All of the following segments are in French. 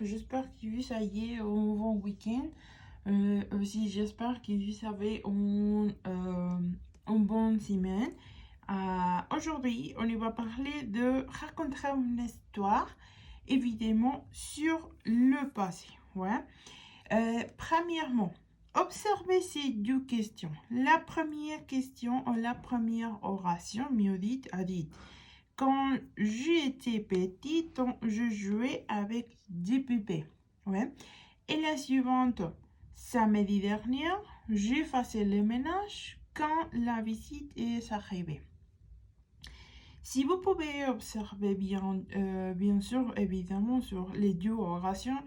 j'espère que vous ayez un bon week-end. Aussi, j'espère que vous avez une bonne semaine. Aujourd'hui, on va parler de raconter une histoire, évidemment, sur le passé. Ouais. Premièrement, observez ces deux questions. La première question, ou la première oration, mieux dit, a dit: quand j'étais petite, je jouais avec des poupées. Ouais. Et la suivante: samedi dernier, j'ai fait le ménage quand la visite est arrivée. Si vous pouvez observer bien sûr, évidemment, sur les deux orations,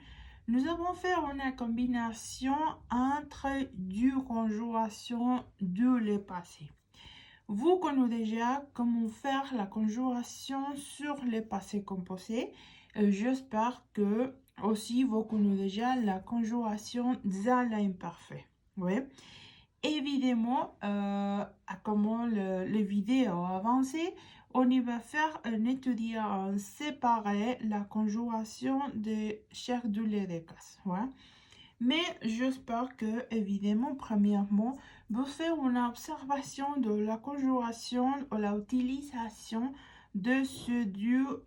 nous avons fait une combinaison entre deux conjugations de le passé. Vous connaissez déjà comment faire la conjuration sur le passé composé. J'espère que aussi vous connaissez déjà la conjuration de l'imparfait. Oui. Évidemment, comment les vidéos avancées, on y va faire un étude en séparé la conjuration de chaque deux des cas. Ouais. Mais j'espère que, évidemment, premièrement, vous faites une observation de la conjuration ou l'utilisation de ce deux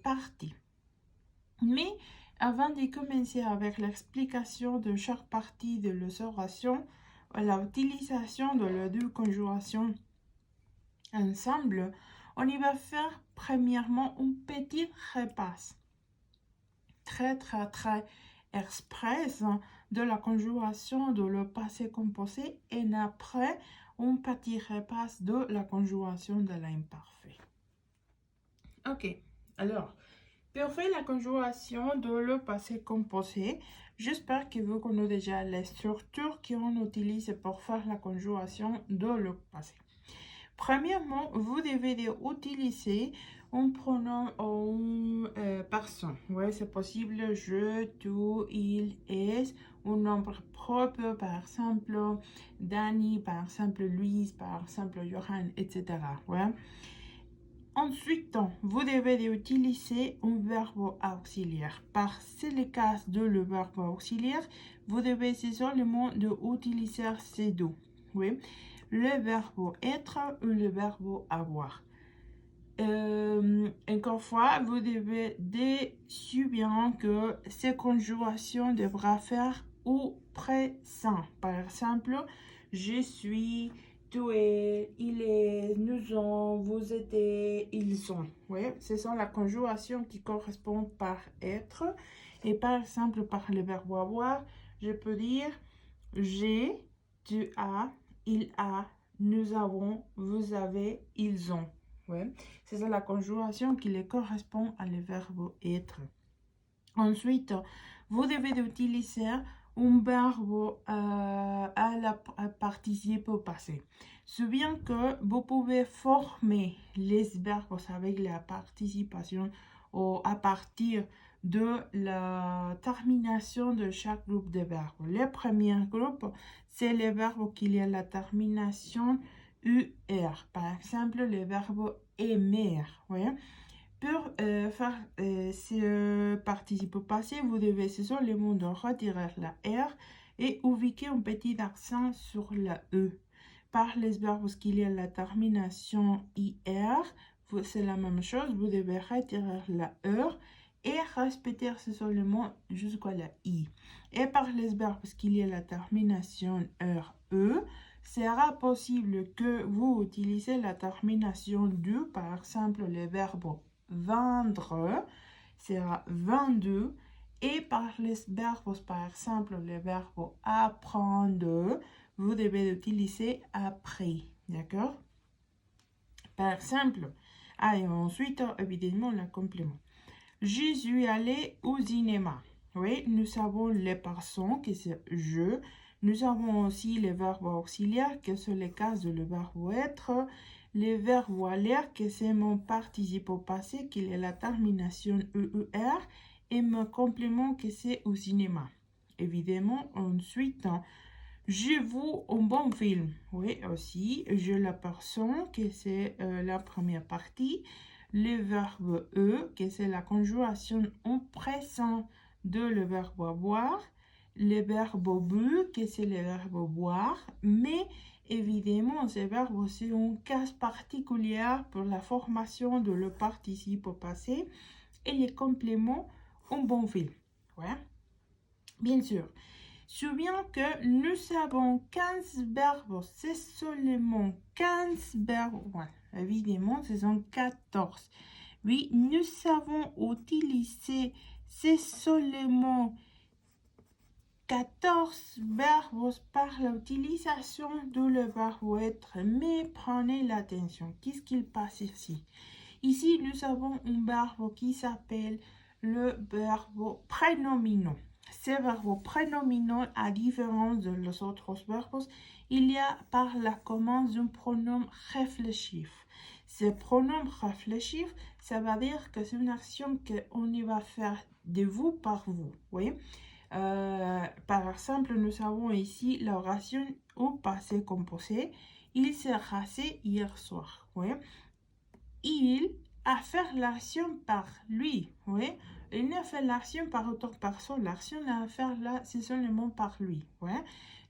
parties. Mais avant de commencer avec l'explication de chaque partie de l'oration, l'utilisation de les deux conjugations ensemble, on y va faire premièrement un petit repas. Très express de la conjuration de le passé composé et après un petit repas de la conjuration de l'imparfait. Ok, alors, pour faire la conjuration de le passé composé, j'espère que vous connaissez déjà les structures qu'on utilise pour faire la conjuration de le passé. Premièrement, vous devez utiliser un pronom ou personne. Ouais, c'est possible je, tu, il, est, un nombre propre, par exemple Danny, par exemple Louise, par exemple Johan, etc. Ouais. Ensuite, vous devez utiliser un verbe auxiliaire. Parce que c'est le cas de le verbe auxiliaire, vous devez seulement utiliser ces deux. Oui. Le verbe être ou le verbe avoir. Encore une fois, vous devez bien que ces conjugations devront faire au présent. Par exemple, je suis, tu es, il est, nous sommes, vous êtes, ils sont. Oui, ce sont la conjugation qui correspond par être. Et par exemple, par le verbe avoir, je peux dire j'ai, tu as, il a, nous avons, vous avez, ils ont. Ouais. C'est ça la conjugaison qui les correspond à le verbe être. Ensuite, vous devez utiliser un verbe à participe passé. Souviens que vous pouvez former les verbes avec la participation ou à partir de la termination de chaque groupe de verbes. Le premier groupe, c'est le verbe qui a la termination UR. Par exemple, le verbe aimer. Oui. Pour faire ce participe passé, vous devez seulement retirer la R et ubiquer un petit accent sur la E. Par les verbes qu'il y a la termination IR, c'est la même chose, vous devez retirer la E et répéter seulement jusqu'à la I. Et par les verbes qu'il y a la termination RE, sera possible que vous utilisez la termination de, par exemple, le verbe vendre sera vendu, et par les verbes, par exemple, le verbe apprendre, vous devez utiliser après, d'accord? Par exemple, et ensuite, évidemment, le complément. Je suis allé au cinéma. Oui, nous avons les personnes qui c'est je. Nous avons aussi les verbes auxiliaires qui sont les cas de le verbe être. Les verbes aller qui c'est mon participe au passé qui est la termination EER. Et mon complément qui c'est au cinéma. Évidemment, ensuite, j'ai vu un bon film. Oui, aussi, je la personne qui c'est la première partie. Le verbe E, qui c'est la conjuration en présent de le verbe boire, le verbe bu, que c'est le verbe boire, mais évidemment, ce verbe, c'est une case particulière pour la formation de le participe au passé et les compléments en bon fil. Ouais. Bien sûr. Souviens que nous avons 15 verbes, c'est seulement 15 verbes. Ouais, évidemment, ce sont 14. Oui, nous avons utilisé, c'est seulement 14 verbes par l'utilisation de le verbe être. Mais prenez l'attention, qu'est-ce qu'il passe ici? Ici, nous avons un verbe qui s'appelle le verbe prénominant. Ce verbe prénominant, à différence de les autres verbes, il y a par la commence un pronom réflexif. Ce pronom réflexif, ça veut dire que c'est une action qu'on va faire de vous par vous. Oui? Par exemple, nous avons ici l'oration au passé composé. Il s'est rasé hier soir. Oui? Il a fait l'action par lui. Oui? Il n'a fait l'action par autre personne. L'action à faire là, c'est seulement par lui. Ouais?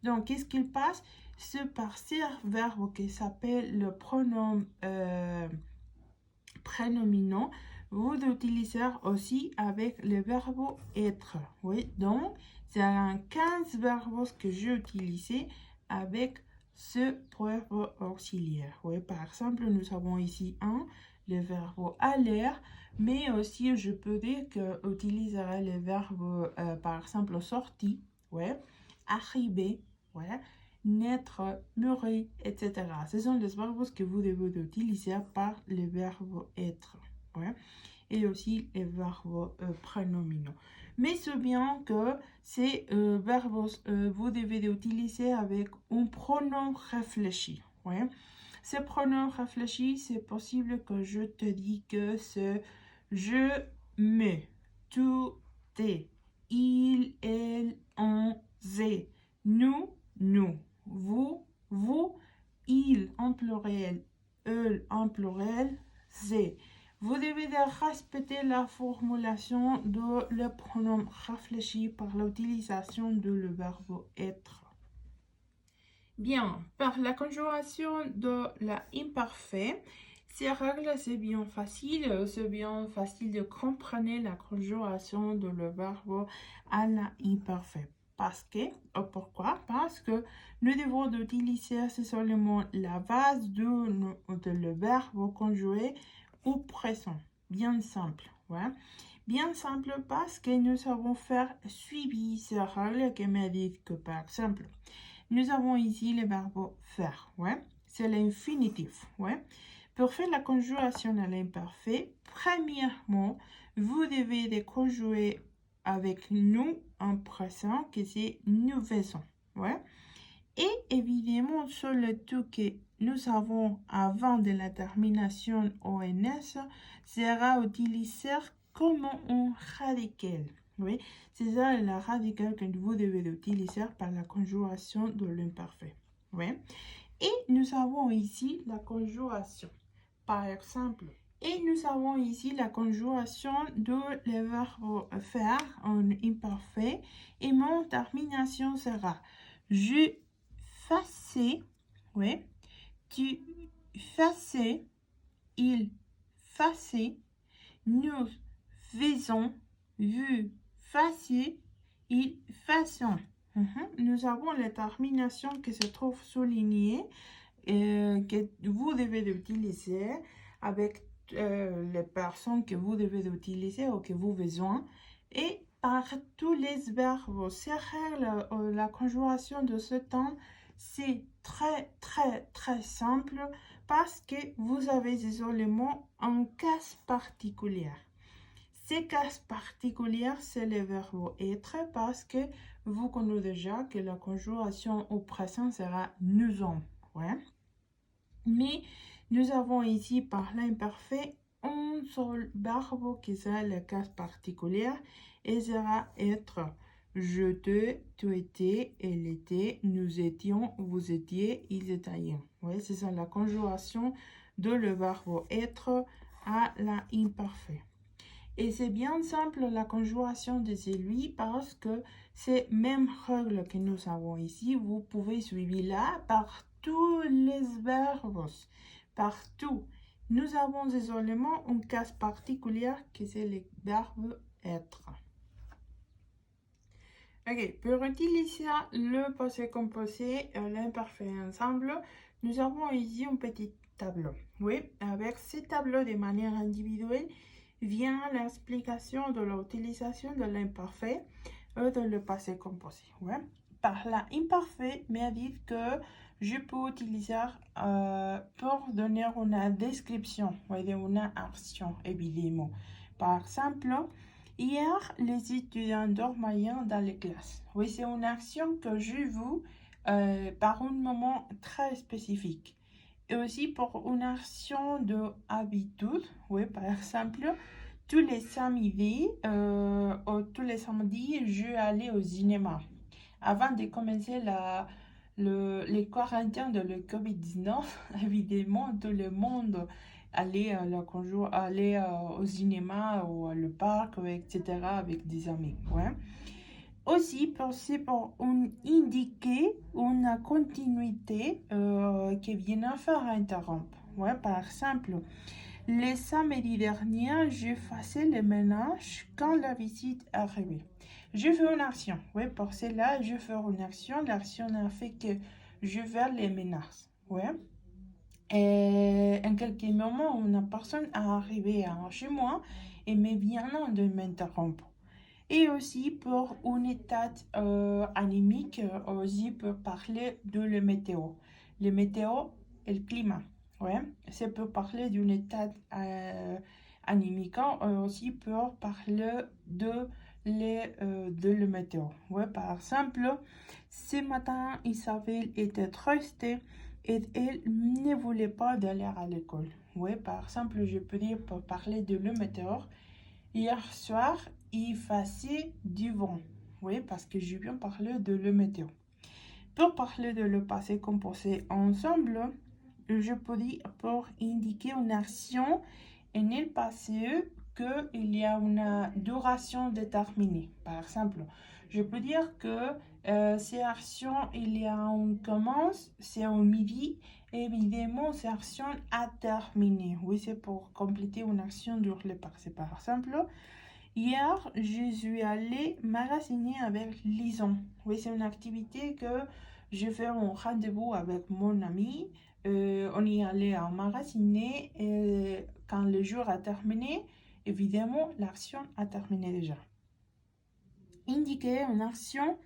Donc, qu'est-ce qu'il passe? C'est par ce verbe qui s'appelle le pronom prénominant. Vous l'utilisez aussi avec le verbe être. Oui? Donc, c'est un 15 verbes que j'ai utilisé avec ce verbe auxiliaire. Oui? Par exemple, nous avons ici le verbe aller, mais aussi je peux dire que utiliserai le verbe par exemple sorti, ouais, arriver, ouais, naître, mûrir, etc. Ce sont des verbes que vous devez utiliser par le verbe être, ouais, et aussi les verbes prénominaux. Mais c'est bien que ces verbes, vous devez les utiliser avec un pronom réfléchi, ouais. Ce pronom réfléchi, c'est possible que je te dise que c'est je, me, tu, t'es, il, elle, on, zé, nous, vous, il en pluriel, elle en pluriel, zé. Vous devez respecter la formulation de le pronom réfléchi par l'utilisation de le verbe être. Bien, par la conjuration de l'imparfait, ces règles, c'est bien facile de comprendre la conjuration de le verbe à l'imparfait. Pourquoi? Parce que nous devons utiliser seulement la base de le verbe conjugué au présent. Bien simple, ouais. Bien simple parce que nous avons fait suivi ces règles qui me disent que, par exemple, nous avons ici le verbe faire, ouais. C'est l'infinitif, ouais. Pour faire la conjuration à l'imparfait, premièrement, vous devez les conjuguer avec nous en présent, que c'est nous faisons, ouais. Et évidemment, sur le tout que nous avons avant de la termination ONS sera utilisé comme un radical. Oui, c'est ça la radicale que vous devez utiliser par la conjuration de l'imparfait. Oui. Et nous avons ici la conjuration. Par exemple, et nous avons ici la conjuration de le verbe faire en imparfait. Et mon termination sera je faisais, oui, tu faisais, il faisait, nous faisons, vous faisiez, ils faisons. Nous avons la termination qui se trouve soulignée que vous devez utiliser avec les personnes que vous devez utiliser ou que vous avez besoin. Et par tous les verbes, ces règles, la conjuration de ce temps, c'est très simple parce que vous avez des éléments en cas particulier. Ces cas particuliers, c'est le verbe être parce que vous connaissez déjà que la conjuration au présent sera nous sommes. Ouais. Mais nous avons ici par l'imparfait un seul verbe qui sera le cas particulier et sera être. Je te, tu étais, elle était, nous étions, vous étiez, ils étaient. Oui, c'est ça la conjuration de le verbe être à l'imparfait. Et c'est bien simple la conjuration de celui parce que c'est même règle que nous avons ici. Vous pouvez suivre là par tous les verbes, partout. Nous avons désormais un cas particulier que c'est le verbe être. Ok, pour utiliser le passé composé et l'imparfait ensemble, nous avons ici un petit tableau. Oui, avec ce tableau de manière individuelle vient l'explication de l'utilisation de l'imparfait et de le passé composé. Ouais. Par l'imparfait, mais dit que je peux utiliser pour donner une description d'une action, évidemment. Par exemple, hier, les étudiants dormaient dans les classes. Oui, c'est une action que j'ai vue par un moment très spécifique. Et aussi pour une action d'habitude, oui, par exemple, tous les samedis, je allais au cinéma. Avant de commencer les quarantaines de le COVID-19, évidemment, tout le monde allait, au cinéma ou au parc, etc. avec des amis. Ouais. Aussi, c'est pour indiquer une continuité qui vient faire interrompre. Ouais, par exemple, le samedi dernier, j'ai fait le ménage quand la visite est arrivée. Je fais une action. Oui, pour cela, je fais une action. L'action a fait que je vais les ménages. Ouais. Et en quelques moments, une personne est arrivée chez moi et me vient de m'interrompre. Et aussi pour une état anémique, aussi pour parler de la météo. Le météo et le climat. Ouais. C'est pour parler d'une état anémique, aussi pour parler de la météo. Ouais. Par exemple, ce matin, Isabelle était triste et elle ne voulait pas aller à l'école. Ouais. Par exemple, je peux dire pour parler de la météo. Hier soir, il faisait du vent. Oui, parce que je viens parler de la météo. Pour parler de le passé composé ensemble, je peux dire pour indiquer une action en le passé qu'il y a une duration déterminée. Par exemple, je peux dire que ces actions, il y a un commence, c'est un midi, et évidemment, ces actions à terminer. Oui, c'est pour compléter une action sur le passé. Par exemple, hier, je suis allée magasiner avec Lison. Oui, c'est une activité que je fais un rendez-vous avec mon ami. On y allait à magasiner et quand le jour a terminé, évidemment, l'action a terminé déjà. Indiquer une action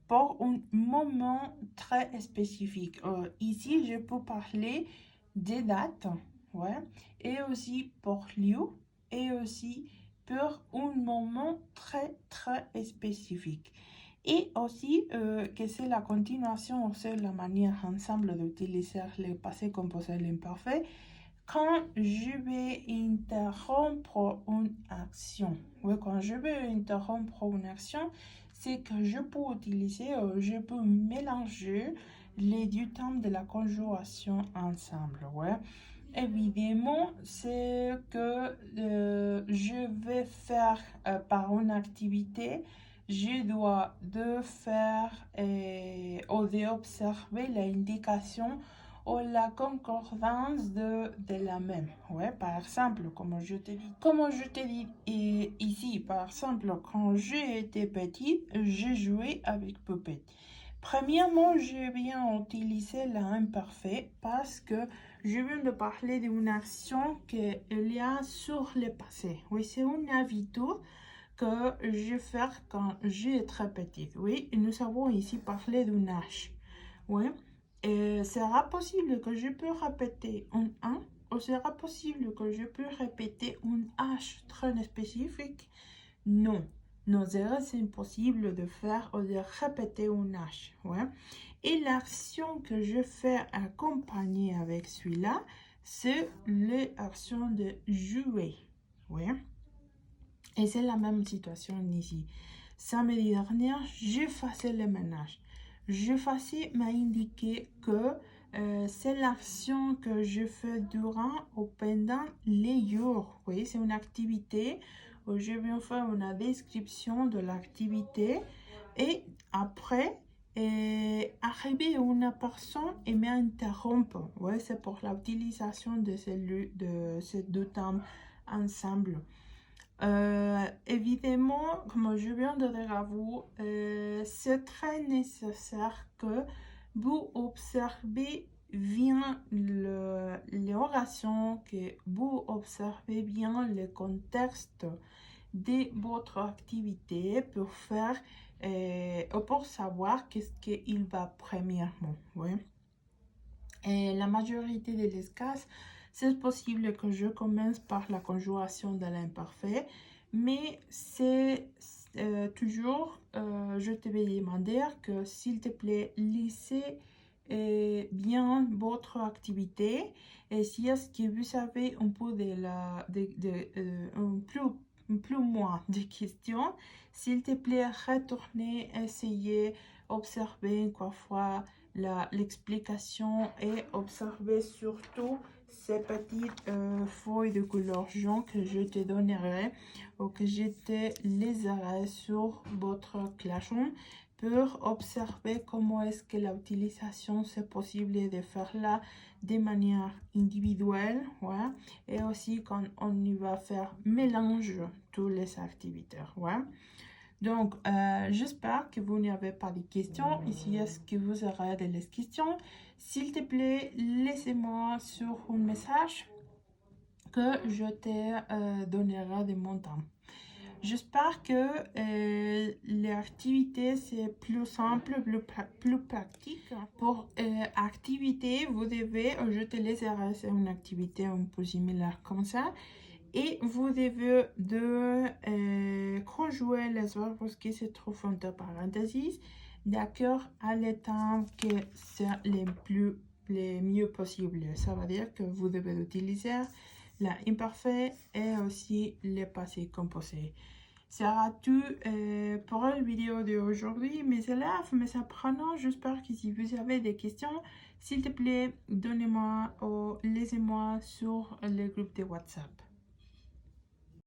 pour un moment très spécifique. Ici, je peux parler des dates, ouais, et aussi pour lieu, et aussi pour un moment très spécifique. Et aussi que c'est la continuation, c'est la manière ensemble d'utiliser le passé composé et l'imparfait quand je vais interrompre une action. Oui, quand je vais interrompre une action, c'est que je peux utiliser, je peux mélanger les deux termes de la conjuration ensemble. Ouais. Évidemment, c'est que je vais faire par une activité, je dois de faire ou d'observer l'indication ou la concordance de la même. Ouais, par exemple, comme je te dis ici, par exemple, quand j'étais petite, j'ai joué avec poupette. Premièrement, je viens utiliser l'imparfait parce que je viens de parler d'une action qu'il y a sur le passé. Oui, c'est une habitude que je fais quand j'ai très petite. Oui, et nous avons ici parlé d'un âge. Oui, et sera possible que je peux répéter un 1 ou sera possible que je peux répéter un H très spécifique? Non. Non, c'est impossible de faire ou de répéter un H. Ouais. Et l'action que je fais accompagner avec celui-là, c'est l'action de jouer. Ouais. Et c'est la même situation ici. Samedi dernier, j'ai fait le ménage. Je faisais m'a indiqué que c'est l'action que je fais durant ou pendant les jours. Vous voyez, c'est une activité. Je vais faire une description de l'activité et après, arriver une personne et m'interrompre. Ouais, c'est pour l'utilisation de ces deux termes ensemble. Évidemment, comme je viens de dire à vous, c'est très nécessaire que vous observez bien l'oration, que vous observez bien le contexte de votre activité pour faire, pour savoir qu'est-ce qu'il va premièrement. Ouais. Et la majorité des cas, c'est possible que je commence par la conjuration de l'imparfait, mais c'est toujours, je te vais demander que s'il te plaît, laissez bien votre activité. Et si est-ce que vous avez un peu plus ou moins de questions, s'il te plaît, retournez, essayez, observez une fois l'explication et observez surtout ces petites feuilles de couleur jaune que je te donnerai ou que je te laisserai sur votre classroom pour observer comment est-ce que l'utilisation c'est possible de faire là de manière individuelle, ouais, et aussi quand on y va faire mélange toutes les activités, ouais. Donc, j'espère que vous n'avez pas de questions. Ici, est-ce que vous aurez des questions? S'il te plaît, laissez-moi sur un message que je te donnerai de mon temps. J'espère que l'activité c'est plus simple, plus pratique. Pour activité, vous devez, je te laisserai, c'est une activité un peu similaire comme ça. Et vous devez conjuguer les verbes qui se trouvent entre parenthèses, d'accord, à l'état que c'est les mieux possible. Ça veut dire que vous devez utiliser l'imparfait et aussi le passé composé. Ça sera tout pour la vidéo d'aujourd'hui. Mes élèves, mes apprenants, j'espère que si vous avez des questions, s'il te plaît, donnez-moi ou laissez-moi sur le groupe de WhatsApp.